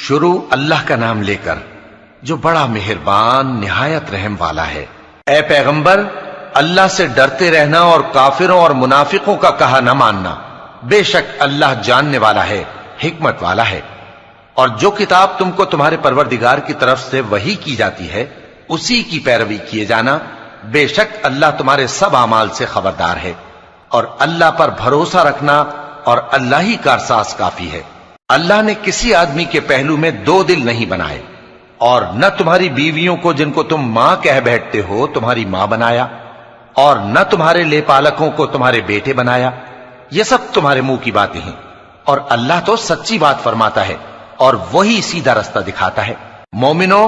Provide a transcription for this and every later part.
شروع اللہ کا نام لے کر جو بڑا مہربان نہایت رحم والا ہے۔ اے پیغمبر، اللہ سے ڈرتے رہنا اور کافروں اور منافقوں کا کہا نہ ماننا، بے شک اللہ جاننے والا ہے، حکمت والا ہے۔ اور جو کتاب تم کو تمہارے پروردگار کی طرف سے وحی کی جاتی ہے اسی کی پیروی کیے جانا، بے شک اللہ تمہارے سب اعمال سے خبردار ہے۔ اور اللہ پر بھروسہ رکھنا اور اللہ ہی کارساز کافی ہے۔ اللہ نے کسی آدمی کے پہلو میں دو دل نہیں بنائے، اور نہ تمہاری بیویوں کو جن کو تم ماں کہہ بیٹھتے ہو تمہاری ماں بنایا، اور نہ تمہارے لے پالکوں کو تمہارے بیٹے بنایا۔ یہ سب تمہارے منہ کی باتیں ہیں، اور اللہ تو سچی بات فرماتا ہے اور وہی سیدھا رستہ دکھاتا ہے۔ مومنو،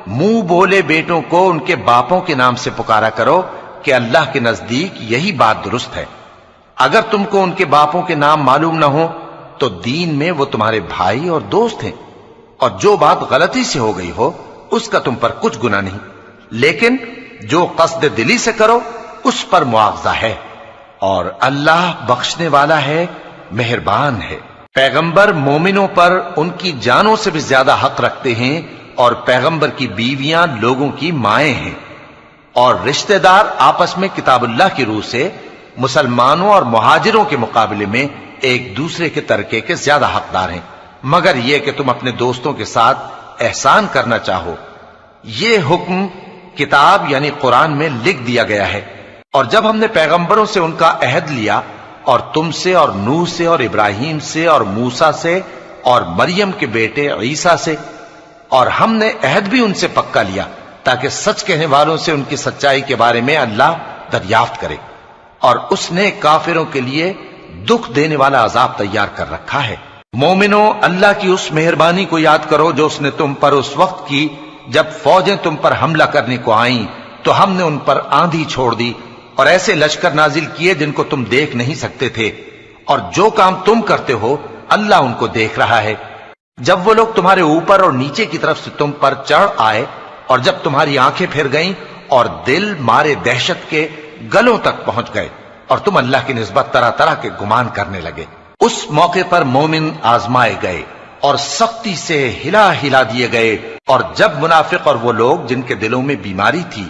منہ بولے بیٹوں کو ان کے باپوں کے نام سے پکارا کرو کہ اللہ کے نزدیک یہی بات درست ہے۔ اگر تم کو ان کے باپوں کے نام معلوم نہ ہو تو دین میں وہ تمہارے بھائی اور دوست ہیں، اور جو بات غلطی سے ہو گئی ہو اس کا تم پر کچھ گناہ نہیں، لیکن جو قصد دلی سے کرو اس پر مواخذہ ہے، اور اللہ بخشنے والا ہے، مہربان ہے۔ پیغمبر مومنوں پر ان کی جانوں سے بھی زیادہ حق رکھتے ہیں، اور پیغمبر کی بیویاں لوگوں کی مائیں ہیں، اور رشتہ دار آپس میں کتاب اللہ کی روح سے مسلمانوں اور مہاجروں کے مقابلے میں ایک دوسرے کے ترکے کے زیادہ حقدار ہیں، مگر یہ کہ تم اپنے دوستوں کے ساتھ احسان کرنا چاہو۔ یہ حکم کتاب یعنی قرآن میں لکھ دیا گیا ہے۔ اور جب ہم نے پیغمبروں سے ان کا عہد لیا، اور تم سے اور نوح سے اور ابراہیم سے اور موسیٰ سے اور مریم کے بیٹے عیسیٰ سے، اور ہم نے عہد بھی ان سے پکا لیا تاکہ سچ کہنے والوں سے ان کی سچائی کے بارے میں اللہ دریافت کرے، اور اس نے کافروں کے لیے دکھ دینے والا عذاب تیار کر رکھا ہے۔ مومنو، اللہ کی اس مہربانی کو یاد کرو جو اس نے تم پر اس وقت کی جب فوجیں تم پر حملہ کرنے کو آئیں تو ہم نے ان پر آندھی چھوڑ دی اور ایسے لشکر نازل کیے جن کو تم دیکھ نہیں سکتے تھے، اور جو کام تم کرتے ہو اللہ ان کو دیکھ رہا ہے۔ جب وہ لوگ تمہارے اوپر اور نیچے کی طرف سے تم پر چڑھ آئے، اور جب تمہاری آنکھیں پھر گئیں اور دل مارے دہشت کے گلوں تک پہنچ گئے، اور تم اللہ کی نسبت طرح طرح کے گمان کرنے لگے، اس موقع پر مومن آزمائے گئے اور سختی سے ہلا ہلا دیے گئے۔ اور جب منافق اور وہ لوگ جن کے دلوں میں بیماری تھی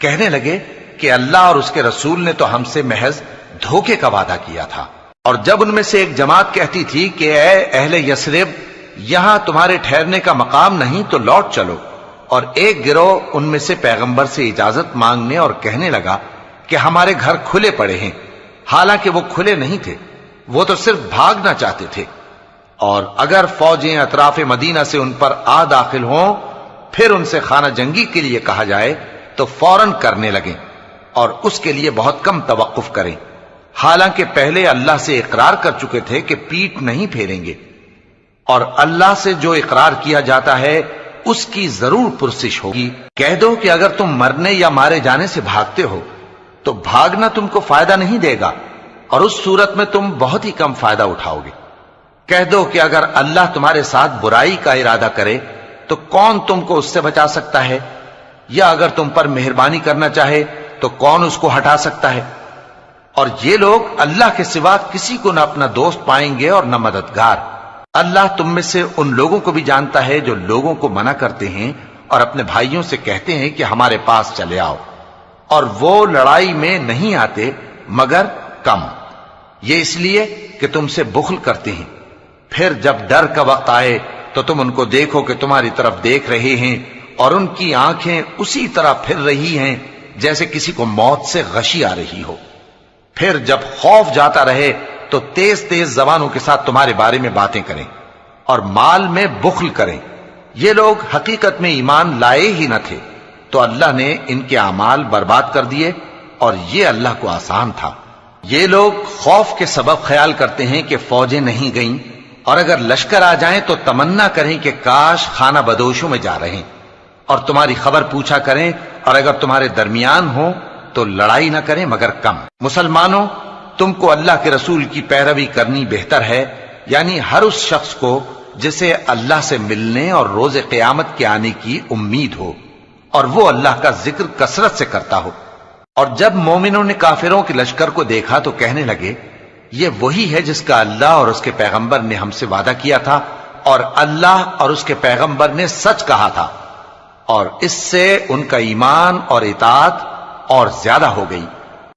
کہنے لگے کہ اللہ اور اس کے رسول نے تو ہم سے محض دھوکے کا وعدہ کیا تھا، اور جب ان میں سے ایک جماعت کہتی تھی کہ اے اہل یثرب، یہاں تمہارے ٹھہرنے کا مقام نہیں تو لوٹ چلو، اور ایک گروہ ان میں سے پیغمبر سے اجازت مانگنے اور کہنے لگا کہ ہمارے گھر کھلے پڑے ہیں، حالانکہ وہ کھلے نہیں تھے، وہ تو صرف بھاگنا چاہتے تھے۔ اور اگر فوجیں اطراف مدینہ سے ان پر آ داخل ہوں پھر ان سے خانہ جنگی کے لیے کہا جائے تو فوراً کرنے لگیں، اور اس کے لیے بہت کم توقف کریں، حالانکہ پہلے اللہ سے اقرار کر چکے تھے کہ پیٹ نہیں پھیریں گے، اور اللہ سے جو اقرار کیا جاتا ہے اس کی ضرور پرسش ہوگی۔ کہہ دو کہ اگر تم مرنے یا مارے جانے سے بھاگتے ہو تو بھاگنا تم کو فائدہ نہیں دے گا، اور اس صورت میں تم بہت ہی کم فائدہ اٹھاؤ گے۔ کہہ دو کہ اگر اللہ تمہارے ساتھ برائی کا ارادہ کرے تو کون تم کو اس سے بچا سکتا ہے، یا اگر تم پر مہربانی کرنا چاہے تو کون اس کو ہٹا سکتا ہے۔ اور یہ لوگ اللہ کے سوا کسی کو نہ اپنا دوست پائیں گے اور نہ مددگار۔ اللہ تم میں سے ان لوگوں کو بھی جانتا ہے جو لوگوں کو منع کرتے ہیں اور اپنے بھائیوں سے کہتے ہیں کہ ہمارے پاس چلے آؤ، اور وہ لڑائی میں نہیں آتے مگر کم، یہ اس لیے کہ تم سے بخل کرتے ہیں۔ پھر جب ڈر کا وقت آئے تو تم ان کو دیکھو کہ تمہاری طرف دیکھ رہے ہیں، اور ان کی آنکھیں اسی طرح پھر رہی ہیں جیسے کسی کو موت سے غشی آ رہی ہو۔ پھر جب خوف جاتا رہے تو تیز تیز زبانوں کے ساتھ تمہارے بارے میں باتیں کریں اور مال میں بخل کریں۔ یہ لوگ حقیقت میں ایمان لائے ہی نہ تھے، تو اللہ نے ان کے اعمال برباد کر دیے، اور یہ اللہ کو آسان تھا۔ یہ لوگ خوف کے سبب خیال کرتے ہیں کہ فوجیں نہیں گئیں، اور اگر لشکر آ جائیں تو تمنا کریں کہ کاش خانہ بدوشوں میں جا رہے، اور تمہاری خبر پوچھا کریں، اور اگر تمہارے درمیان ہو تو لڑائی نہ کریں مگر کم۔ مسلمانوں، تم کو اللہ کے رسول کی پیروی کرنی بہتر ہے، یعنی ہر اس شخص کو جسے اللہ سے ملنے اور روز قیامت کے آنے کی امید ہو، اور وہ اللہ کا ذکر کثرت سے کرتا ہو۔ اور جب مومنوں نے کافروں کے لشکر کو دیکھا تو کہنے لگے یہ وہی ہے جس کا اللہ اور اس کے پیغمبر نے ہم سے وعدہ کیا تھا، اور اللہ اور اس کے پیغمبر نے سچ کہا تھا، اور اس سے ان کا ایمان اور اطاعت اور زیادہ ہو گئی۔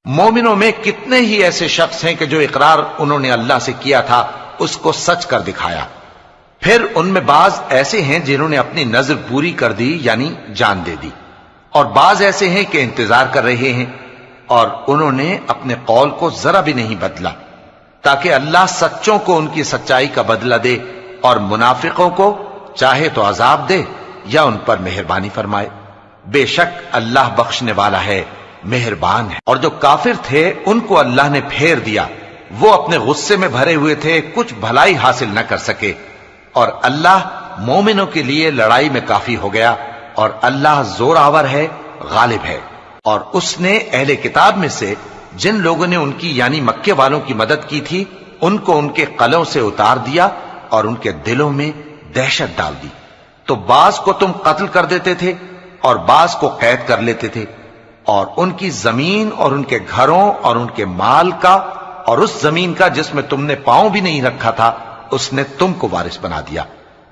مومنوں میں کتنے ہی ایسے شخص ہیں کہ جو اقرار انہوں نے اللہ سے کیا تھا اس کو سچ کر دکھایا۔ پھر ان میں بعض ایسے ہیں جنہوں نے اپنی نظر پوری کر دی، یعنی جان دے دی، اور بعض ایسے ہیں کہ انتظار کر رہے ہیں، اور انہوں نے اپنے قول کو ذرا بھی نہیں بدلا، تاکہ اللہ سچوں کو ان کی سچائی کا بدلہ دے اور منافقوں کو چاہے تو عذاب دے یا ان پر مہربانی فرمائے۔ بے شک اللہ بخشنے والا ہے، مہربان ہے۔ اور جو کافر تھے ان کو اللہ نے پھیر دیا، وہ اپنے غصے میں بھرے ہوئے تھے، کچھ بھلائی حاصل نہ کر سکے، اور اللہ مومنوں کے لیے لڑائی میں کافی ہو گیا، اور اللہ زور آور ہے، غالب ہے۔ اور اس نے اہل کتاب میں سے جن لوگوں نے ان کی یعنی مکے والوں کی مدد کی تھی ان کو ان کے قلعوں سے اتار دیا اور ان کے دلوں میں دہشت ڈال دی، تو بعض کو تم قتل کر دیتے تھے اور بعض کو قید کر لیتے تھے، اور ان کی زمین اور ان کے گھروں اور ان کے مال کا اور اس زمین کا جس میں تم نے پاؤں بھی نہیں رکھا تھا اس نے تم کو وارث بنا دیا،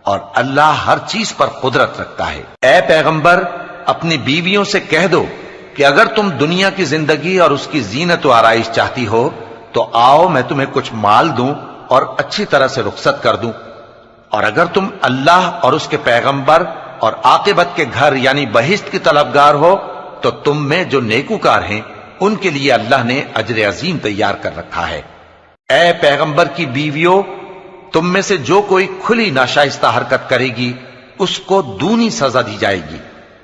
اور اللہ ہر چیز پر قدرت رکھتا ہے۔ اے پیغمبر اپنی بیویوں سے کہہ دو کہ اگر تم دنیا کی زندگی اور اس کی زینت و آرائش چاہتی ہو تو آؤ میں تمہیں کچھ مال دوں اور اچھی طرح سے رخصت کر دوں، اور اگر تم اللہ اور اس کے پیغمبر اور عاقبت کے گھر یعنی بہشت کی طلبگار ہو تو تم میں جو نیکوکار ہیں ان کے لیے اللہ نے اجر عظیم تیار کر رکھا ہے۔ اے پیغمبر کی بیویوں، تم میں سے جو کوئی کھلی ناشائستہ حرکت کرے گی اس کو دونی سزا دی جائے گی،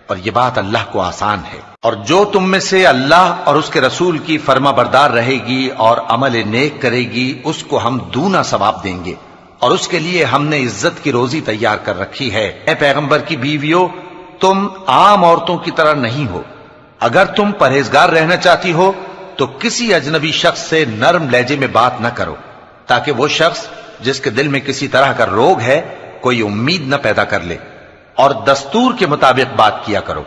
اور یہ بات اللہ کو آسان ہے۔ اور جو تم میں سے اللہ اور اس کے رسول کی فرما بردار رہے گی اور عمل نیک کرے گی اس کو ہم دونا ثواب دیں گے، اور اس کے لیے ہم نے عزت کی روزی تیار کر رکھی ہے۔ اے پیغمبر کی بیویوں، تم عام عورتوں کی طرح نہیں ہو، اگر تم پرہیزگار رہنا چاہتی ہو تو کسی اجنبی شخص سے نرم لہجے میں بات نہ کرو، تاکہ وہ شخص جس کے دل میں کسی طرح کا روگ ہے کوئی امید نہ پیدا کر لے، اور دستور کے مطابق بات کیا کرو،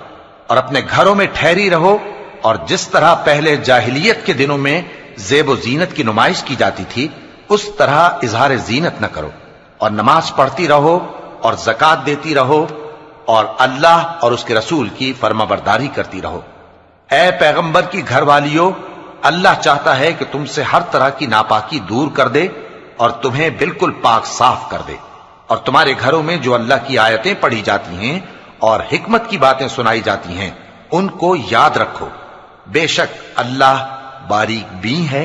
اور اپنے گھروں میں ٹھہری رہو، اور جس طرح پہلے جاہلیت کے دنوں میں زیب و زینت کی نمائش کی جاتی تھی اس طرح اظہار زینت نہ کرو، اور نماز پڑھتی رہو اور زکوٰۃ دیتی رہو، اور اللہ اور اس کے رسول کی فرما برداری کرتی رہو۔ اے پیغمبر کی گھر والیوں، اللہ چاہتا ہے کہ تم سے ہر طرح کی ناپاکی دور کر دے اور تمہیں بالکل پاک صاف کر دے، اور تمہارے گھروں میں جو اللہ کی آیتیں پڑھی جاتی ہیں اور حکمت کی باتیں سنائی جاتی ہیں ان کو یاد رکھو، بے شک اللہ باریک بین ہے،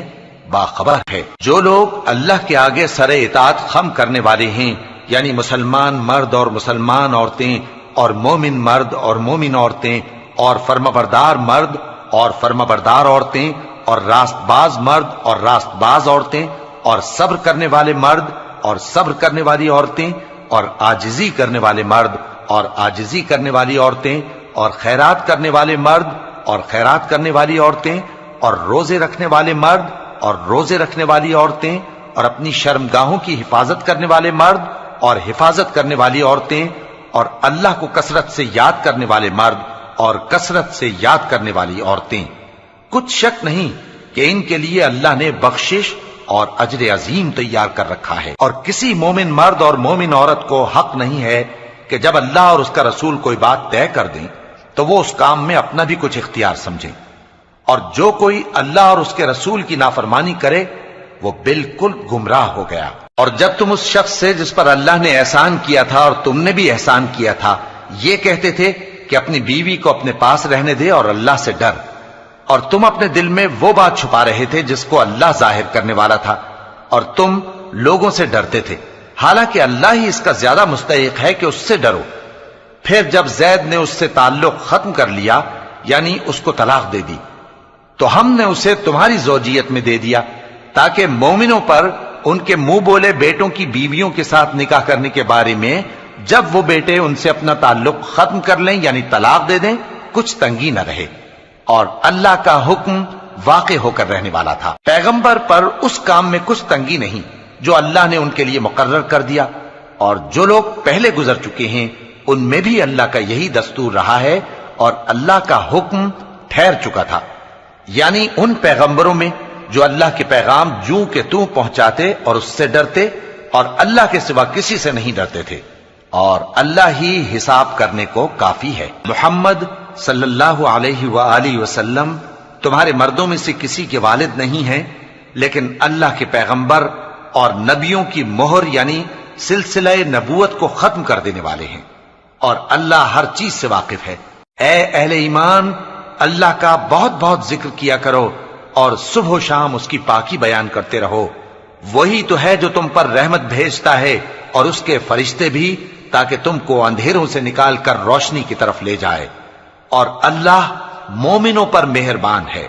باخبر ہے۔ جو لوگ اللہ کے آگے سر اطاعت خم کرنے والے ہیں، یعنی مسلمان مرد اور مسلمان عورتیں اور مومن مرد اور مومن عورتیں اور فرمانبردار مرد اور فرمانبردار عورتیں اور راست باز مرد اور راست باز عورتیں اور صبر کرنے والے مرد اور صبر کرنے والی عورتیں اور عاجزی کرنے والے مرد اور عاجزی کرنے والی عورتیں اور خیرات کرنے والے مرد اور خیرات کرنے والی عورتیں اور روزے رکھنے والے مرد اور روزے رکھنے والی عورتیں اور اپنی شرمگاہوں کی حفاظت کرنے والے مرد اور حفاظت کرنے والی عورتیں اور اللہ کو کثرت سے یاد کرنے والے مرد اور کثرت سے یاد کرنے والی عورتیں۔ کچھ شک نہیں کہ ان کے لیے اللہ نے بخشش اور اجر عظیم تیار کر رکھا ہے۔ اور کسی مومن مرد اور مومن عورت کو حق نہیں ہے کہ جب اللہ اور اس کا رسول کوئی بات طے کر دیں تو وہ اس کام میں اپنا بھی کچھ اختیار سمجھیں، اور جو کوئی اللہ اور اس کے رسول کی نافرمانی کرے وہ بالکل گمراہ ہو گیا۔ اور جب تم اس شخص سے جس پر اللہ نے احسان کیا تھا اور تم نے بھی احسان کیا تھا یہ کہتے تھے کہ اپنی بیوی کو اپنے پاس رہنے دے اور اللہ سے ڈر، اور تم اپنے دل میں وہ بات چھپا رہے تھے جس کو اللہ ظاہر کرنے والا تھا، اور تم لوگوں سے ڈرتے تھے، حالانکہ اللہ ہی اس کا زیادہ مستحق ہے کہ اس سے ڈرو۔ پھر جب زید نے اس سے تعلق ختم کر لیا یعنی اس کو طلاق دے دی تو ہم نے اسے تمہاری زوجیت میں دے دیا تاکہ مومنوں پر ان کے منہ بولے بیٹوں کی بیویوں کے ساتھ نکاح کرنے کے بارے میں جب وہ بیٹے ان سے اپنا تعلق ختم کر لیں یعنی طلاق دے دیں کچھ تنگی نہ رہے، اور اللہ کا حکم واقع ہو کر رہنے والا تھا۔ پیغمبر پر اس کام میں کچھ تنگی نہیں جو اللہ نے ان کے لیے مقرر کر دیا، اور جو لوگ پہلے گزر چکے ہیں ان میں بھی اللہ کا یہی دستور رہا ہے، اور اللہ کا حکم ٹھہر چکا تھا، یعنی ان پیغمبروں میں جو اللہ کے پیغام جوں کہ توں پہنچاتے اور اس سے ڈرتے اور اللہ کے سوا کسی سے نہیں ڈرتے تھے، اور اللہ ہی حساب کرنے کو کافی ہے۔ محمد صلی اللہ علیہ وآلہ وسلم تمہارے مردوں میں سے کسی کے والد نہیں ہیں، لیکن اللہ کے پیغمبر اور نبیوں کی مہر یعنی سلسلہ نبوت کو ختم کر دینے والے ہیں، اور اللہ ہر چیز سے واقف ہے۔ اے اہل ایمان، اللہ کا بہت بہت ذکر کیا کرو اور صبح و شام اس کی پاکی بیان کرتے رہو۔ وہی تو ہے جو تم پر رحمت بھیجتا ہے اور اس کے فرشتے بھی، تاکہ تم کو اندھیروں سے نکال کر روشنی کی طرف لے جائے، اور اللہ مومنوں پر مہربان ہے۔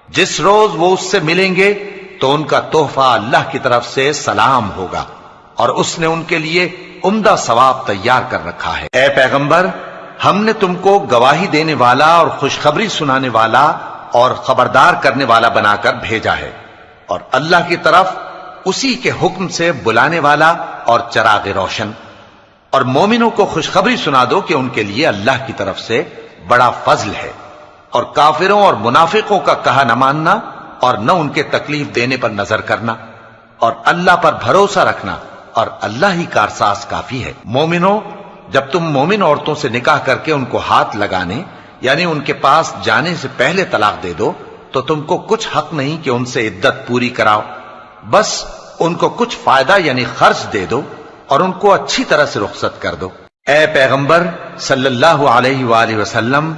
جس روز وہ اس سے ملیں گے تو ان کا تحفہ اللہ کی طرف سے سلام ہوگا، اور اس نے ان کے لیے عمدہ ثواب تیار کر رکھا ہے۔ اے پیغمبر، ہم نے تم کو گواہی دینے والا اور خوشخبری سنانے والا اور خبردار کرنے والا بنا کر بھیجا ہے، اور اللہ کی طرف اسی کے حکم سے بلانے والا اور چراغ روشن۔ اور مومنوں کو خوشخبری سنا دو کہ ان کے لیے اللہ کی طرف سے بڑا فضل ہے، اور کافروں اور منافقوں کا کہا نہ ماننا اور نہ ان کے تکلیف دینے پر نظر کرنا، اور اللہ پر بھروسہ رکھنا، اور اللہ ہی کارساز کافی ہے۔ مومنوں، جب تم مومن عورتوں سے نکاح کر کے ان کو ہاتھ لگانے یعنی ان کے پاس جانے سے پہلے طلاق دے دو تو تم کو کچھ حق نہیں کہ ان سے عدت پوری کراؤ، بس ان کو کچھ فائدہ یعنی خرچ دے دو اور ان کو اچھی طرح سے رخصت کر دو۔ اے پیغمبر صلی اللہ علیہ وآلہ وسلم،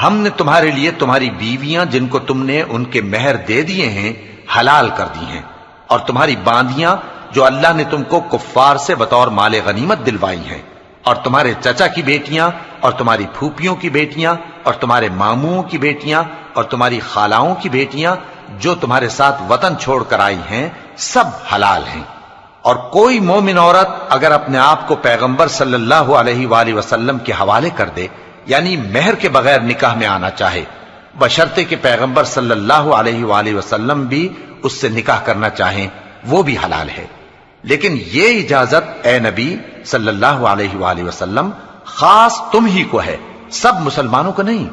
ہم نے تمہارے لیے تمہاری بیویاں جن کو تم نے ان کے مہر دے دیے ہیں حلال کر دی ہیں، اور تمہاری باندیاں جو اللہ نے تم کو کفار سے بطور مال غنیمت دلوائی ہیں، اور تمہارے چچا کی بیٹیاں اور تمہاری پھوپھیوں کی بیٹیاں اور تمہارے ماموں کی بیٹیاں اور تمہاری خالاؤں کی بیٹیاں جو تمہارے ساتھ وطن چھوڑ کر آئی ہیں، سب حلال ہیں۔ اور کوئی مومن عورت اگر اپنے آپ کو پیغمبر صلی اللہ علیہ وآلہ وسلم کے حوالے کر دے یعنی مہر کے بغیر نکاح میں آنا چاہے، بشرطے کہ پیغمبر صلی اللہ علیہ وآلہ وسلم بھی اس سے نکاح کرنا چاہیں، وہ بھی حلال ہے۔ لیکن یہ اجازت اے نبی صلی اللہ علیہ وآلہ وسلم خاص تم ہی کو ہے، سب مسلمانوں کو نہیں۔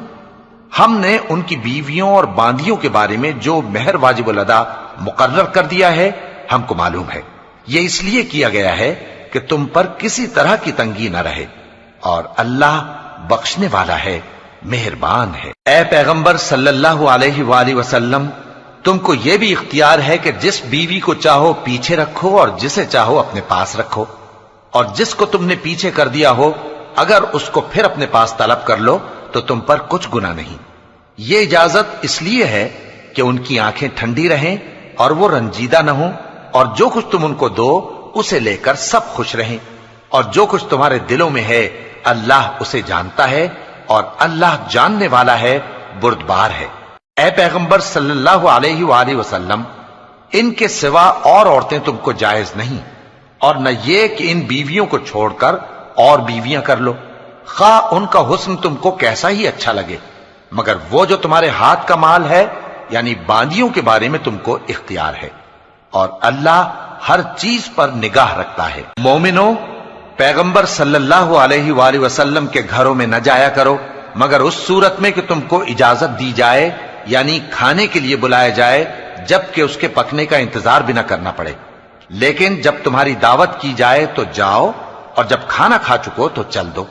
ہم نے ان کی بیویوں اور باندیوں کے بارے میں جو مہر واجب الادا مقرر کر دیا ہے ہم کو معلوم ہے، یہ اس لیے کیا گیا ہے کہ تم پر کسی طرح کی تنگی نہ رہے، اور اللہ بخشنے والا ہے، مہربان ہے۔ اے پیغمبر صلی اللہ علیہ وآلہ وسلم، تم کو یہ بھی اختیار ہے کہ جس بیوی کو چاہو پیچھے رکھو اور جسے چاہو اپنے پاس رکھو، اور جس کو تم نے پیچھے کر دیا ہو اگر اس کو پھر اپنے پاس طلب کر لو تو تم پر کچھ گناہ نہیں۔ یہ اجازت اس لیے ہے کہ ان کی آنکھیں ٹھنڈی رہیں اور وہ رنجیدہ نہ ہوں، اور جو کچھ تم ان کو دو اسے لے کر سب خوش رہیں، اور جو کچھ تمہارے دلوں میں ہے اللہ اسے جانتا ہے، اور اللہ جاننے والا ہے، بردبار ہے۔ اے پیغمبر صلی اللہ علیہ وآلہ وسلم، ان کے سوا اور عورتیں تم کو جائز نہیں، اور نہ یہ کہ ان بیویوں کو چھوڑ کر اور بیویاں کر لو، خواہ ان کا حسن تم کو کیسا ہی اچھا لگے، مگر وہ جو تمہارے ہاتھ کا مال ہے یعنی باندیوں کے بارے میں تم کو اختیار ہے، اور اللہ ہر چیز پر نگاہ رکھتا ہے۔ مومنوں، پیغمبر صلی اللہ علیہ وآلہ وسلم کے گھروں میں نہ جایا کرو مگر اس صورت میں کہ تم کو اجازت دی جائے یعنی کھانے کے لیے بلایا جائے جبکہ اس کے پکنے کا انتظار بھی نہ کرنا پڑے، لیکن جب تمہاری دعوت کی جائے تو جاؤ، اور جب کھانا کھا چکو تو چل دو،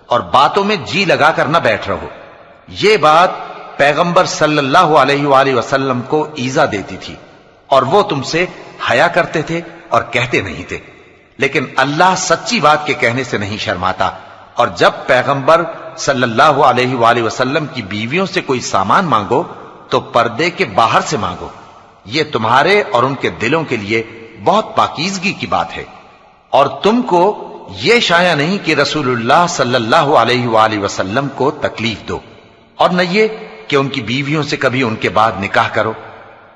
اور باتوں میں جی لگا کر نہ بیٹھ رہو۔ یہ بات پیغمبر صلی اللہ علیہ وآلہ وسلم کو ایذا دیتی تھی، اور وہ تم سے حیا کرتے تھے اور کہتے نہیں تھے، لیکن اللہ سچی بات کے کہنے سے نہیں شرماتا، اور جب پیغمبر صلی اللہ علیہ وآلہ وسلم کی بیویوں سے کوئی سامان مانگو تو پردے کے باہر سے مانگو، یہ تمہارے اور ان کے دلوں کے لیے بہت پاکیزگی کی بات ہے۔ اور تم کو یہ شایع نہیں کہ رسول اللہ صلی اللہ علیہ وآلہ وسلم کو تکلیف دو، اور نہ یہ کہ ان کی بیویوں سے کبھی ان کے بعد نکاح کرو،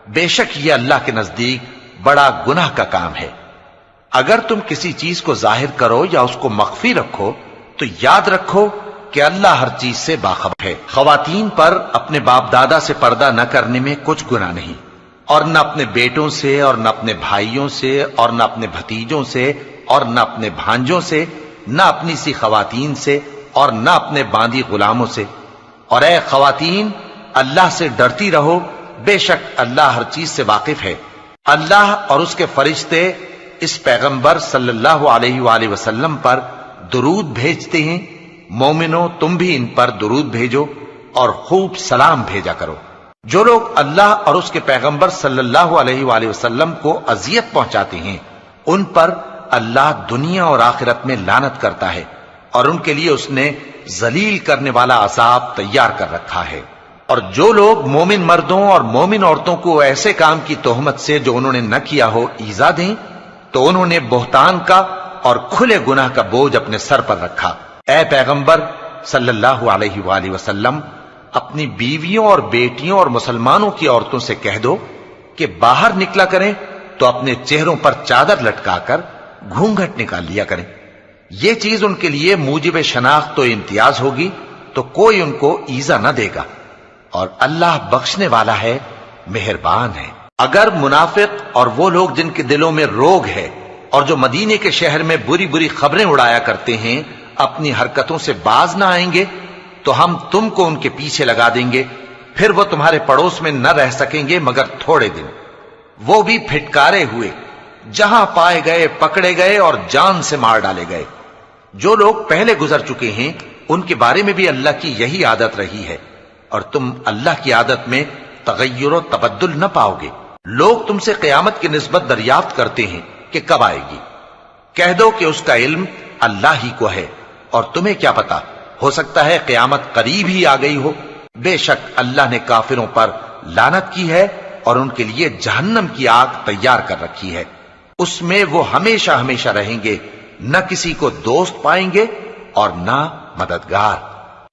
بے شک یہ اللہ کے نزدیک بڑا گناہ کا کام ہے۔ اگر تم کسی چیز کو ظاہر کرو یا اس کو مخفی رکھو تو یاد رکھو کہ اللہ ہر چیز سے باخبر ہے۔ خواتین پر اپنے باپ دادا سے پردہ نہ کرنے میں کچھ گناہ نہیں، اور نہ اپنے بیٹوں سے اور نہ اپنے بھائیوں سے اور نہ اپنے بھتیجوں سے اور نہ اپنے بھانجوں سے، نہ اپنی سی خواتین سے اور نہ اپنے باندی غلاموں سے۔ اور اے خواتین، اللہ سے ڈرتی رہو، بے شک اللہ ہر چیز سے واقف ہے۔ اللہ اور اس کے فرشتے اس پیغمبر صلی اللہ علیہ وآلہ وسلم پر درود بھیجتے ہیں، مومنو تم بھی ان پر درود بھیجو اور خوب سلام بھیجا کرو۔ جو لوگ اللہ اور اس کے پیغمبر صلی اللہ علیہ وآلہ وسلم کو اذیت پہنچاتے ہیں ان پر اللہ دنیا اور آخرت میں لعنت کرتا ہے، اور ان کے لیے اس نے ذلیل کرنے والا عذاب تیار کر رکھا ہے۔ اور جو لوگ مومن مردوں اور مومن عورتوں کو ایسے کام کی تہمت سے جو انہوں نے نہ کیا ہو ایذا دیں تو انہوں نے بہتان کا اور کھلے گناہ کا بوجھ اپنے سر پر رکھا۔ اے پیغمبر صلی اللہ علیہ وآلہ وسلم، اپنی بیویوں اور بیٹیوں اور مسلمانوں کی عورتوں سے کہہ دو کہ باہر نکلا کریں تو اپنے چہروں پر چادر لٹکا کر گھونگھٹ نکال لیا کریں۔ یہ چیز ان کے لیے موجب شناخت و امتیاز ہوگی تو کوئی ان کو ایذا نہ دے گا، اور اللہ بخشنے والا ہے، مہربان ہے۔ اگر منافق اور وہ لوگ جن کے دلوں میں روگ ہے اور جو مدینے کے شہر میں بری بری خبریں اڑایا کرتے ہیں اپنی حرکتوں سے باز نہ آئیں گے تو ہم تم کو ان کے پیچھے لگا دیں گے، پھر وہ تمہارے پڑوس میں نہ رہ سکیں گے مگر تھوڑے دن، وہ بھی پھٹکارے ہوئے، جہاں پائے گئے پکڑے گئے اور جان سے مار ڈالے گئے۔ جو لوگ پہلے گزر چکے ہیں ان کے بارے میں بھی اللہ کی یہی عادت رہی ہے، اور تم اللہ کی عادت میں تغیر و تبدل نہ پاؤ گے۔ لوگ تم سے قیامت کی نسبت دریافت کرتے ہیں کہ کب آئے گی، کہہ دو کہ اس کا علم اللہ ہی کو ہے، اور تمہیں کیا پتا، ہو سکتا ہے قیامت قریب ہی آ گئی ہو۔ بے شک اللہ نے کافروں پر لعنت کی ہے اور ان کے لیے جہنم کی آگ تیار کر رکھی ہے، اس میں وہ ہمیشہ ہمیشہ رہیں گے، نہ کسی کو دوست پائیں گے اور نہ مددگار۔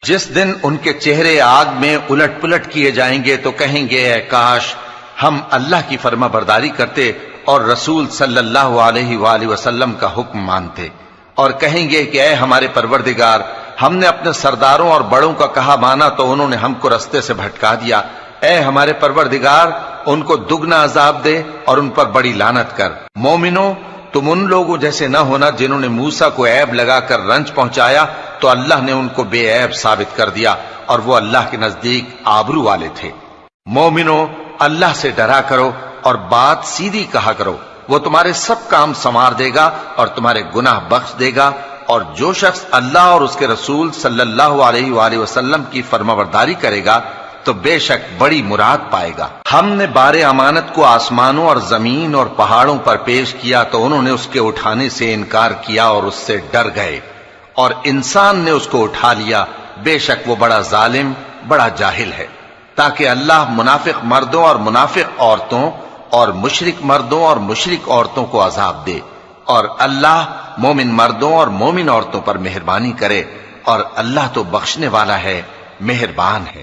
جس دن ان کے چہرے آگ میں الٹ پلٹ کیے جائیں گے تو کہیں گے اے کاش ہم اللہ کی فرما برداری کرتے اور رسول صلی اللہ علیہ وآلہ وسلم کا حکم مانتے، اور کہیں گے کہ اے ہمارے پروردگار، ہم نے اپنے سرداروں اور بڑوں کا کہا مانا تو انہوں نے ہم کو رستے سے بھٹکا دیا۔ اے ہمارے پروردگار، ان کو دگنا عذاب دے اور ان پر بڑی لعنت کر۔ مومنو، تم ان لوگوں جیسے نہ ہونا جنہوں نے موسیٰ کو عیب لگا کر رنج پہنچایا تو اللہ نے ان کو بے عیب ثابت کر دیا، اور وہ اللہ کے نزدیک آبرو والے تھے۔ مومنو، اللہ سے ڈرا کرو اور بات سیدھی کہا کرو، وہ تمہارے سب کام سنوار دے گا اور تمہارے گناہ بخش دے گا، اور جو شخص اللہ اور اس کے رسول صلی اللہ علیہ وآلہ وسلم کی فرمانبرداری کرے گا تو بے شک بڑی مراد پائے گا۔ ہم نے بار امانت کو آسمانوں اور زمین اور پہاڑوں پر پیش کیا تو انہوں نے اس کے اٹھانے سے انکار کیا اور اس سے ڈر گئے، اور انسان نے اس کو اٹھا لیا، بے شک وہ بڑا ظالم، بڑا جاہل ہے۔ تاکہ اللہ منافق مردوں اور منافق عورتوں اور مشرک مردوں اور مشرک عورتوں کو عذاب دے، اور اللہ مومن مردوں اور مومن عورتوں پر مہربانی کرے، اور اللہ تو بخشنے والا ہے، مہربان ہے۔